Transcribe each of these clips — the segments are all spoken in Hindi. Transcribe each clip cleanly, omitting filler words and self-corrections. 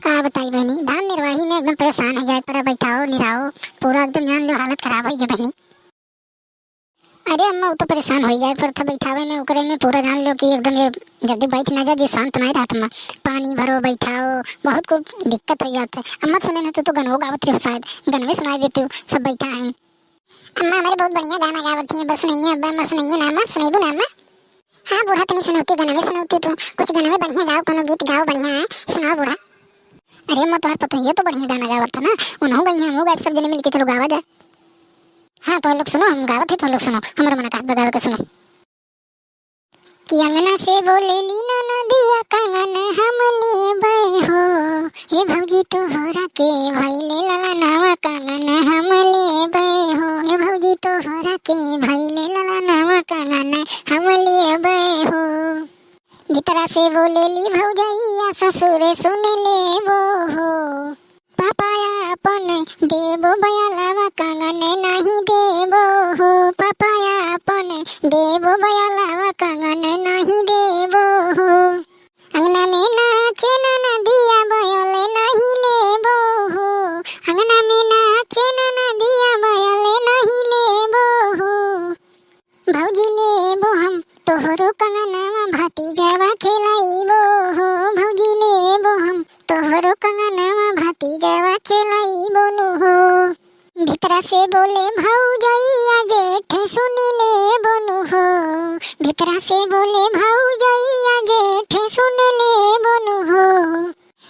का बताई बहनी, धान निर्वाही में एकदम परेशान हो जाए पर बैठाओ निराओ पूरा एकदम जान लो हालत खराब हो बहनी। अरे अम्मा वो तो परेशान हो जाए पर था बैठावे में ओकरे में पूरा जान लो कि एकदम ये जल्दी बैठ ना जाए जी शांत नहीं रहता अम्मा। पानी भरो बैठाओ बहुत कुछ दिक्कत हो जाता है। अम्मा सुने ना तो गानो गावत रही हो शायद गाने सुनाई देती हो सब बैठा है। अम्मा हमारे बहुत बढ़िया गाना गावत है बस नहीं है अब्बा अम्मा सुनाइए ना अम्मा सुनाई दो ना अम्मा। हाँ बूढ़ा तो नहीं सुनाती गाना में सुनाती तो कुछ गाना में बढ़िया गाओ कोनो गीत गाओ बढ़िया है सुनाओ बूढ़ा। अरे अम्मा तुम्हें पता है ये तो बढ़िया गाना गावत था ना उन्होंने गई हम लोग सब जने मिलके चलो गावा जाए। हाँ तो लोग सुनो हम गावत है तो लोग सुनो हमारा मन का बगाव के सुनो कि अंगना से बोले लीना नदिया कंगन हम ले बे हो हे भौजी तो होरा के भाई ले लाला नावा कंगन हम ले बे हो हे भौजी तो होरा के भाई ले लाला नावा कंगन हम ले बे हो। भीतरा से बोले ली भौजैया ससुरे सुन ले वो हो पापाया अपन देवो बयालावा कंगन नहीं देवो हो पापाया अपन देवो बयालावा कंगन नहीं देवो हो। अंगना में नाचे ना नदिया बयले नहीं लेबो हो अंगना में नाचे ना नदिया बयले नहीं लेबो हो। भौजी लेबो हम तोहरो कंगनवा भतीजावा खेलाइबो हो भौजी लेबो हम तोहरो कंगनवा भतीजावा खेलाइबो नु हो। भीतरा से बोले भौजैया जेठ सुन ले बोनु हो भीतरा से बोले भौजैया जेठ सुन ले बोनु हो।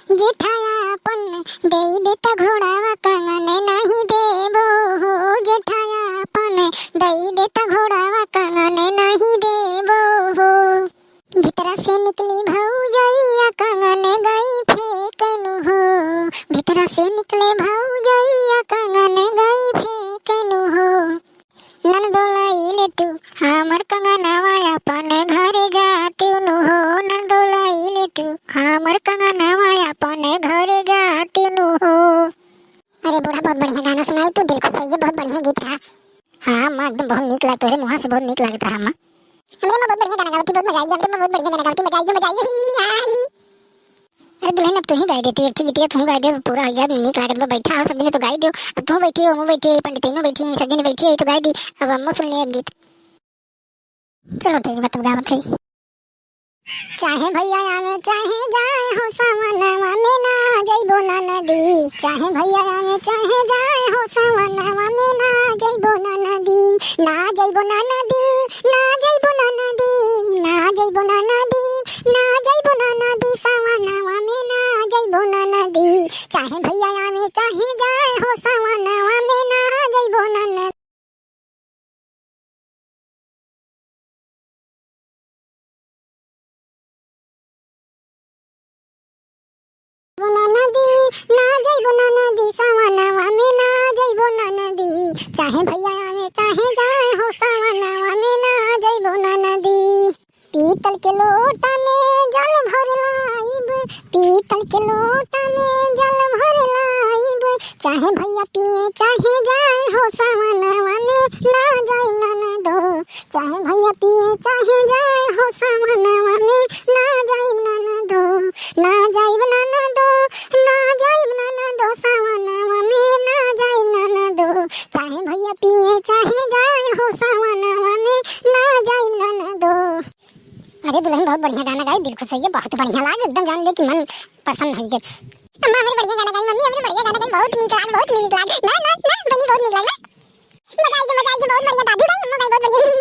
जेठाया अपन दे देता घोड़ावा कंगन नहीं देबो हो जेठाया अपन दे देता घोड़ावा कंगन नहीं देबो हो। भीतरा से निकली भौजैया कंगन गई फेंकनु हो भीतरा से निकले भौजैया कंगन गई फेंकनु हो। नंदोलाई ले तू हमर कंगनवा अपन घरे जाती नु हो नंदोलाई ले तू हमर कंगनवा अपन घरे जाती नु हो। अरे बूढ़ा बहुत बढ़िया गाना सुनाई तू दिल खुश ये बहुत बढ़िया गीत था। हाँ माँ एकदम बहुत नीक लगता है मुँह से बहुत नीक लगता है। हमें बहुत बढ़िया गाना गाती बहुत मजा आई हमको बहुत बढ़िया गाना गाती मजा आई। अरे दुल्हन अब तू ही गाई देती अच्छी गीत तू गाई दे पूरा हो जाए नीक लागत में बैठा हो सब दिन तो गाई दो अब तू बैठी हो मैं बैठी पंडित बैठी सब दिन बैठी है तो गाई दी अब अम्मा सुन ले गीत। चलो ठीक है तुम गावत है। चाहे भैया आवे चाहे जाए हो सावनवा में ना जइबो ना नदी चाहे भैया आवे चाहे जाए हो सावनवा में ना जइबो ना नदी ना जइबो ना नदी ना जइबो ना नदी ना जइबो ना नदी ना जइबो ना नदी सावनवा में ना जइबो ना नदी चाहे भैया आवे चाहे जाए हो सावनवा में ना जइबो ना नदी। ना जइबो ना नदी सावनवा में ना जइबो ना नदी चाहे भैया आवे चाहे जाए हो सावनवा में ना जइबो ना नदी। पीतल के लोटा में जल भर लाइब पीतल के लोटा में जल भर लाइब चाहे भैया पिए चाहे जाए हो सावनवा में ना जाए ननदो चाहे भैया पिए चाहे जाए हो सावनवा में ना जाए ननदो ना जाए ननदो ना जाए ननदो सावनवा में ना जाए ननदो चाहे भैया पिए चाहे जाए हो सावनवा में ना जाए ननदो। अरे दुल्हन बहुत बढ़िया गाना गाई दिल खुश हो गया बहुत बढ़िया लाग एकदम जान ले कि मन पसंद हो गया। अम्मा हमने बढ़िया गाना गाई मम्मी हमने बढ़िया गाना गाई बहुत नीक लाग ना ना ना बनी बहुत नीक लाग मजा आई बहुत बढ़िया दादी भाई अम्मा भाई बहुत बढ़िया।